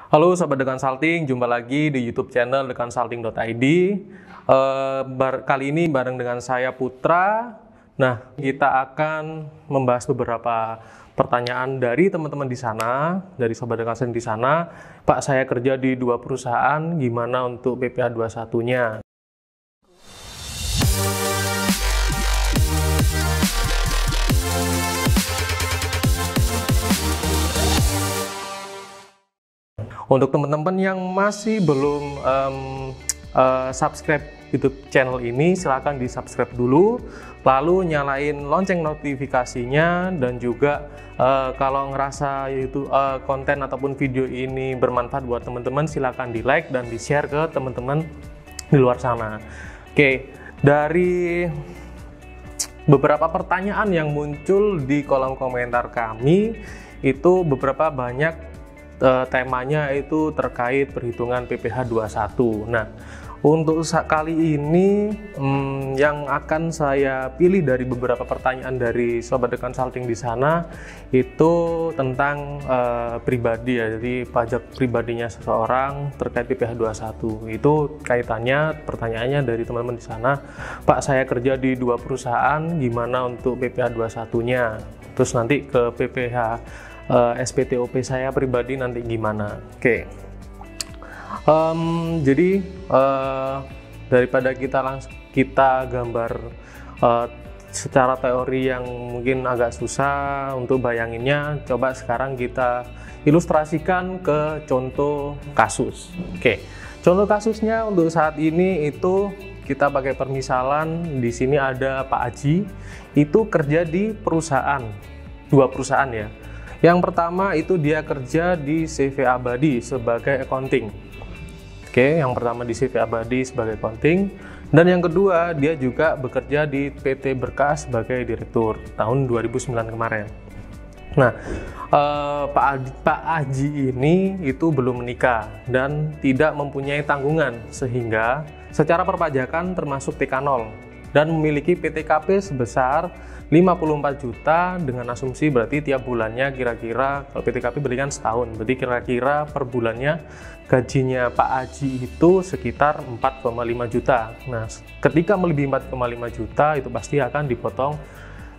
Halo Sobat The Consulting, jumpa lagi di YouTube channel theconsulting.id. Kali ini bareng dengan saya Putra. Nah, kita akan membahas beberapa pertanyaan dari teman-teman di sana, dari Sobat The Consulting di sana. Pak, saya kerja di 2 perusahaan, gimana untuk PPh 21-nya? Untuk teman-teman yang masih belum subscribe YouTube channel ini, silahkan di subscribe dulu, lalu nyalain lonceng notifikasinya, dan juga kalau ngerasa itu konten ataupun video ini bermanfaat buat teman-teman, silahkan di like dan di share ke teman-teman di luar sana. Oke, dari beberapa pertanyaan yang muncul di kolom komentar kami, itu beberapa banyak temanya itu terkait perhitungan PPh 21. Nah, untuk kali ini yang akan saya pilih dari beberapa pertanyaan dari Sobat The Consulting di sana itu tentang pribadi ya, jadi pajak pribadinya seseorang terkait PPh 21. Itu kaitannya, pertanyaannya dari teman-teman di sana, Pak, saya kerja di 2 perusahaan, gimana untuk PPh 21-nya? Terus nanti ke PPh SPTOP saya pribadi nanti gimana? Oke. Jadi daripada kita gambar secara teori yang mungkin agak susah untuk bayanginnya, coba sekarang kita ilustrasikan ke contoh kasus. Oke. Contoh kasusnya untuk saat ini itu kita pakai permisalan. Di sini ada Pak Aji, itu kerja di perusahaan, 2 perusahaan ya. Yang pertama itu dia kerja di CV Abadi sebagai accounting. Oke, yang pertama di CV Abadi sebagai accounting. Dan yang kedua, dia juga bekerja di PT Berkah sebagai direktur tahun 2009 kemarin. Nah, Pak Aji ini itu belum menikah dan tidak mempunyai tanggungan, sehingga secara perpajakan termasuk TK0 dan memiliki PTKP sebesar 54 juta dengan asumsi berarti tiap bulannya kira-kira, kalau PTKP berikan setahun, berarti kira-kira per bulannya gajinya Pak Aji itu sekitar 4,5 juta. Nah, ketika melebihi 4,5 juta itu pasti akan dipotong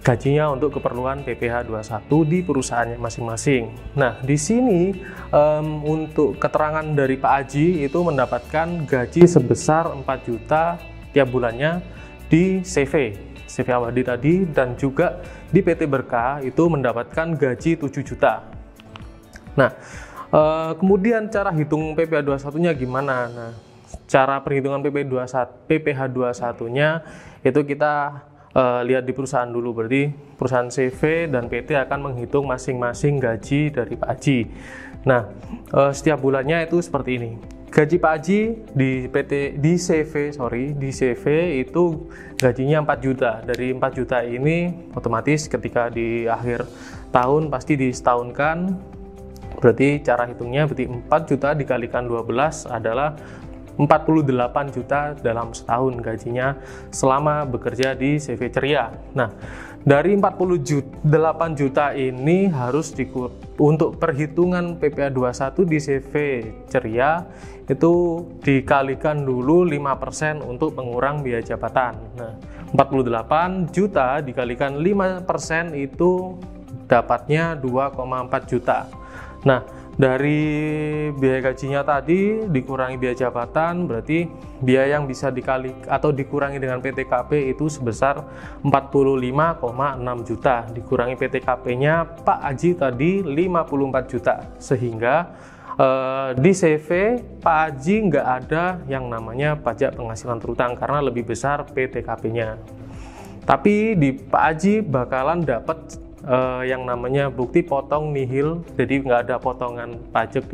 gajinya untuk keperluan PPh 21 di perusahaannya masing-masing. Nah, di sini untuk keterangan dari Pak Aji itu mendapatkan gaji sebesar 4 juta tiap bulannya di CV Abadi tadi, dan juga di PT Berkah itu mendapatkan gaji 7 juta. Nah, kemudian cara hitung PPh 21-nya gimana? Nah, cara perhitungan PPh 21-nya itu kita lihat di perusahaan dulu, berarti perusahaan CV dan PT akan menghitung masing-masing gaji dari Pak Aji. Nah, setiap bulannya itu seperti ini. Gaji Pak Aji di CV itu gajinya 4 juta. Dari 4 juta ini otomatis ketika di akhir tahun pasti disetahunkan. Berarti cara hitungnya berarti 4 juta dikalikan 12 adalah 48 juta dalam setahun gajinya selama bekerja di CV Ceria. Nah, dari 48 juta ini harus untuk perhitungan PPh 21 di CV Ceria itu dikalikan dulu 5% untuk pengurang biaya jabatan. Nah, 48 juta dikalikan 5% itu dapatnya 2,4 juta. Nah, dari biaya gajinya tadi dikurangi biaya jabatan, berarti biaya yang bisa dikurangi dengan PTKP itu sebesar 45,6 juta. Dikurangi PTKP-nya Pak Aji tadi 54 juta. Sehingga di CV Pak Aji nggak ada yang namanya pajak penghasilan terutang karena lebih besar PTKP-nya. Tapi di Pak Aji bakalan dapat yang namanya bukti potong nihil, jadi nggak ada potongan pajak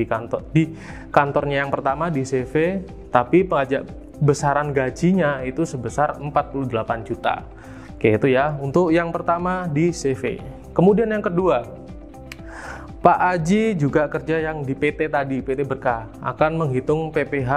di kantornya yang pertama di CV, tapi pajak besaran gajinya itu sebesar 48 juta. Oke, itu ya untuk yang pertama di CV. Kemudian yang kedua, Pak Aji juga kerja yang di PT tadi, PT Berkah, akan menghitung PPh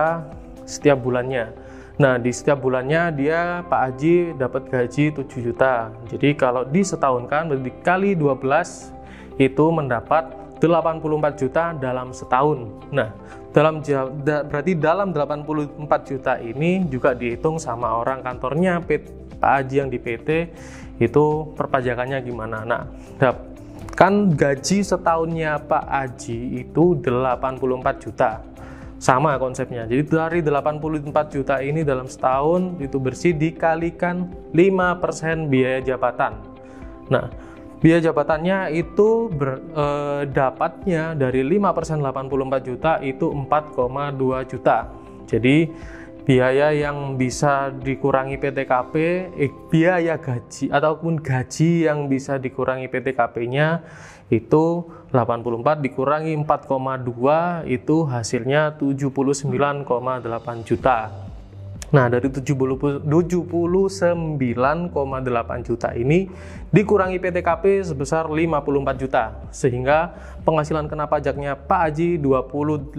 setiap bulannya. Nah, di setiap bulannya dia Pak Aji dapat gaji 7 juta. Jadi kalau disetahunkan dikali 12 itu mendapat 84 juta dalam setahun. Nah, berarti dalam 84 juta ini juga dihitung sama orang kantornya Pak Haji yang di PT itu perpajakannya gimana. Nah, kan gaji setahunnya Pak Haji itu 84 juta. Sama konsepnya. Jadi dari 84 juta ini dalam setahun itu bersih dikalikan 5% biaya jabatan. Nah, biaya jabatannya itu dapatnya dari 5% 84 juta itu 4,2 juta. Jadi biaya yang bisa dikurangi PTKP, biaya gaji ataupun gaji yang bisa dikurangi PTKP-nya itu 84 dikurangi 4,2 itu hasilnya 79,8 juta. Nah, dari 79,8 juta ini dikurangi PTKP sebesar 54 juta, sehingga penghasilan kena pajaknya Pak Haji 25,8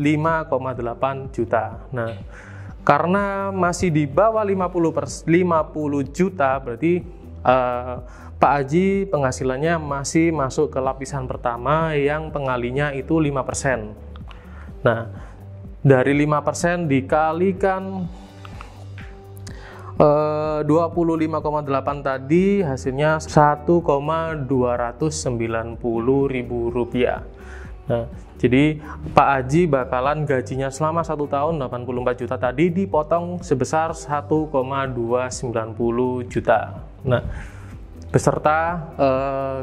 juta. Nah, karena masih di bawah 50 juta, berarti Pak Haji penghasilannya masih masuk ke lapisan pertama yang pengalinya itu 5%. Nah, dari 5% dikalikan 25,8 tadi hasilnya 1,290.000 rupiah. Nah, jadi Pak Haji bakalan gajinya selama 1 tahun 84 juta tadi dipotong sebesar 1,290 juta. Nah, beserta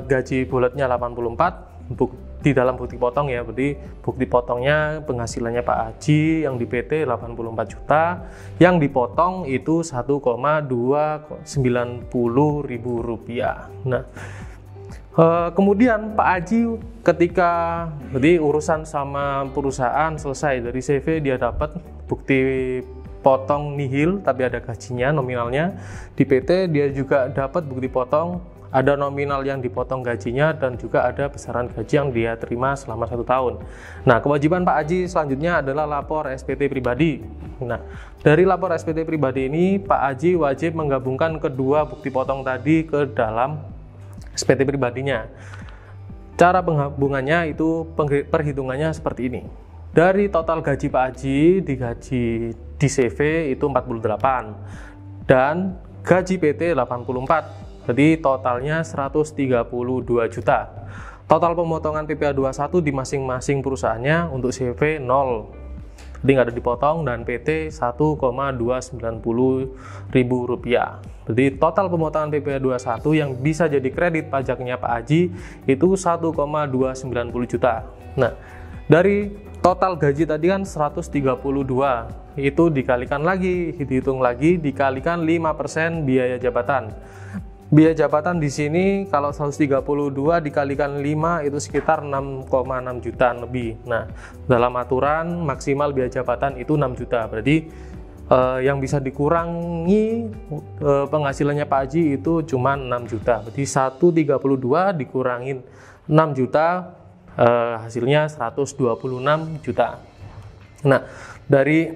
gaji bulatnya 84 di dalam bukti potong ya, berarti bukti potongnya penghasilannya Pak Haji yang di PT 84 juta, yang dipotong itu 1,290.000 rupiah. Nah, kemudian Pak Haji ketika berarti urusan sama perusahaan selesai, dari CV dia dapat bukti potong nihil tapi ada gajinya nominalnya. Di PT dia juga dapat bukti potong, ada nominal yang dipotong gajinya dan juga ada besaran gaji yang dia terima selama 1 tahun. Nah, kewajiban Pak Haji selanjutnya adalah lapor SPT pribadi. Nah, dari lapor SPT pribadi ini Pak Haji wajib menggabungkan kedua bukti potong tadi ke dalam SPT pribadinya. Cara penggabungannya itu perhitungannya seperti ini. Dari total gaji Pak Haji di CV itu 48 dan gaji PT 84, jadi totalnya 132 juta. Total pemotongan PPh 21 di masing-masing perusahaannya untuk CV 0, jadi nggak ada dipotong, dan PT 1,290.000 rupiah. Jadi total pemotongan PPh 21 yang bisa jadi kredit pajaknya Pak Haji itu 1,290 juta. Nah, dari total gaji tadi kan 132, itu dikalikan lagi, dihitung lagi, dikalikan 5% biaya jabatan. Biaya jabatan di sini kalau 132 dikalikan 5 itu sekitar 6,6 juta lebih. Nah, dalam aturan maksimal biaya jabatan itu 6 juta. Berarti yang bisa dikurangi penghasilannya Pak Haji itu cuma 6 juta. Berarti 132 dikurangin 6 juta, hasilnya 126 juta. Nah, dari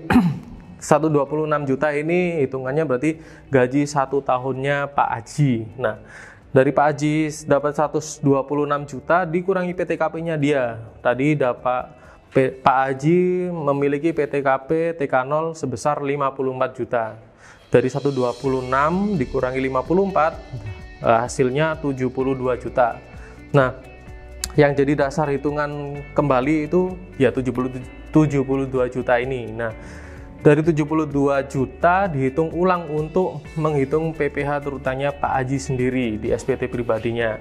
126 juta ini hitungannya berarti gaji 1 tahunnya Pak Haji. Nah, dari Pak Haji dapat 126 juta dikurangi PTKP-nya dia. Tadi dapat Pak Haji memiliki PTKP TK0 sebesar 54 juta. Dari 126 dikurangi 54, hasilnya 72 juta. Nah, yang jadi dasar hitungan kembali itu ya 72 juta ini. Nah, dari 72 juta dihitung ulang untuk menghitung PPh terutamanya Pak Haji sendiri di SPT pribadinya.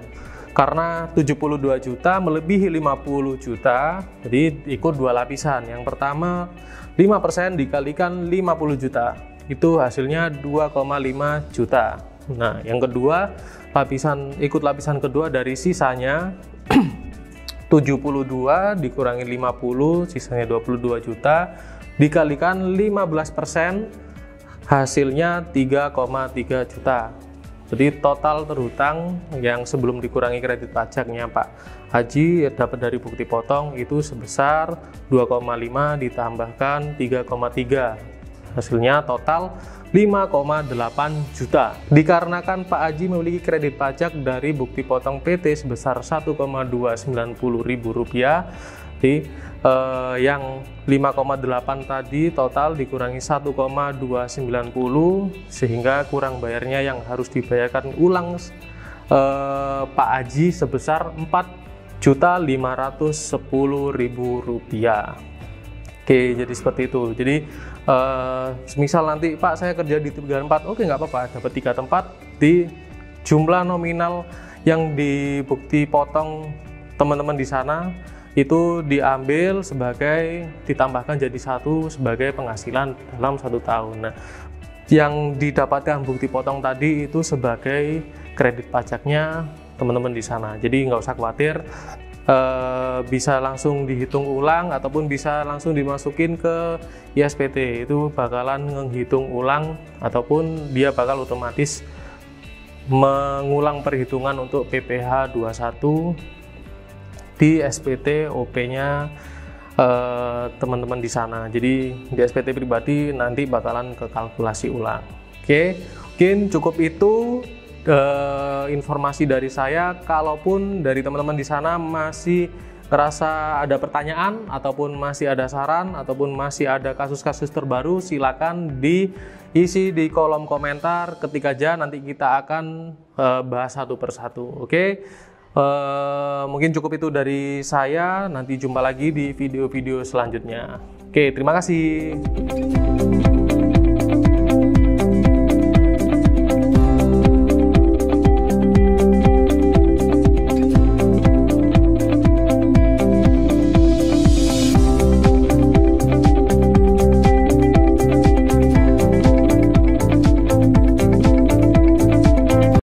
Karena 72 juta melebihi 50 juta, jadi ikut 2 lapisan. Yang pertama 5% dikalikan 50 juta, itu hasilnya 2,5 juta. Nah, yang kedua ikut lapisan kedua dari sisanya 72 dikurangi 50, sisanya 22 juta, dikalikan 15%, hasilnya 3,3 juta. Jadi total terhutang yang sebelum dikurangi kredit pajaknya Pak Haji dapat dari bukti potong itu sebesar 2,5 ditambahkan 3,3, Hasilnya total 5,8 juta. Dikarenakan Pak Haji memiliki kredit pajak dari bukti potong PT sebesar Rp1,290.000, yang 5,8 tadi total dikurangi 1,290, sehingga kurang bayarnya yang harus dibayarkan ulang Pak Haji sebesar Rp4.510.000. Oke, jadi seperti itu. Jadi semisal nanti Pak saya kerja di 34, oke nggak apa-apa, dapat 3 tempat, di jumlah nominal yang di bukti potong teman-teman di sana itu diambil sebagai, ditambahkan jadi 1 sebagai penghasilan dalam 1 tahun. Nah, yang didapatkan bukti potong tadi itu sebagai kredit pajaknya teman-teman di sana. Jadi nggak usah khawatir, bisa langsung dihitung ulang ataupun bisa langsung dimasukin ke ISPT. Itu bakalan menghitung ulang ataupun dia bakal otomatis mengulang perhitungan untuk PPh 21 di SPT OP-nya teman-teman di sana. Jadi di SPT pribadi nanti bakalan kekalkulasi ulang. Oke, mungkin cukup itu informasi dari saya. Kalaupun dari teman-teman di sana masih ngerasa ada pertanyaan ataupun masih ada saran ataupun masih ada kasus-kasus terbaru, silakan diisi di kolom komentar, ketik aja, nanti kita akan bahas satu persatu. Oke, mungkin cukup itu dari saya. Nanti jumpa lagi di video-video selanjutnya. Oke, terima kasih.